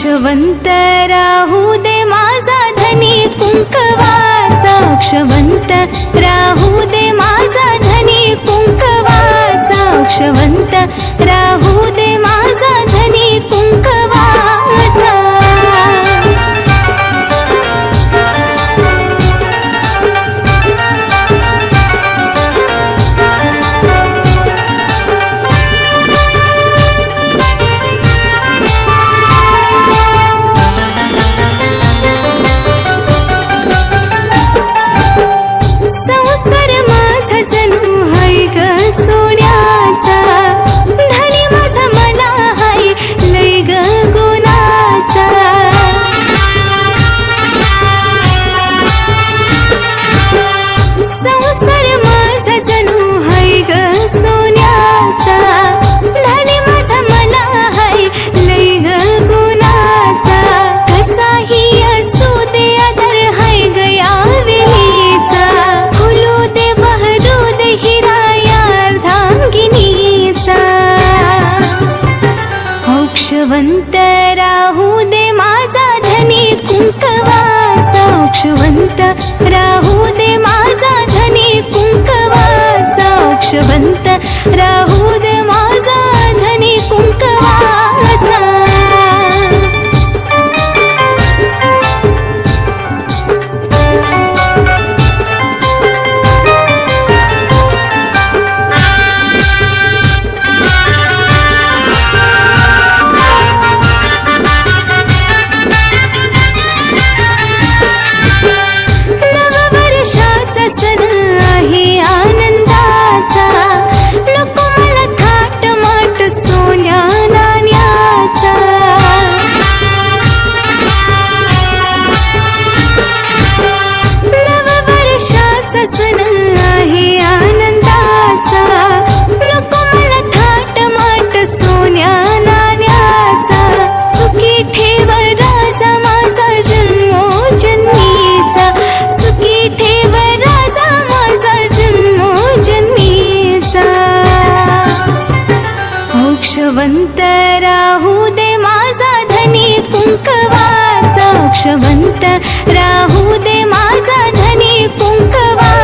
अक्षवंत राहू दे माझा धनी कुंकवाचा, अक्षवंत राहू दे माझा धनी कुंकवाचा, अक्षवंत राहू दे माझा धनी कुंकवाचा। सोन्याचा धनी माझा मला हाय लय ग गुणाचा, संसार माझा जणू हाय ग सोन्याचा, धनी माझा मला हाय लय ग गुणाचा। कसाही असू दे आदर हाय ग या वेलीचा, फुलू दे बहरू दे हिरा अक्षवंत राहू दे माझा धनी कुंकवाचा, अक्षवंत राहू दे माझा धनी कुंकवाचा, अक्षवंत राहू दे माझा धनी कुंकवाचा। सण आहे आनंदाचा, नको मला थाट माट सोन्या नाण्याचा, नववर्षाचा सण आहे आनंदाचा, नको मला थाट माट सोन्या नाण्याचा। सुखी ठेव राजा माझा जन्मोजन्मीचा, सुखी ठेव राजा माझा जन्मोजन्मीचा। अक्षवंत राहू दे माझा धनी कुंकवाचा, अक्षवंत राहू दे माझा धनी कुंकवाचा।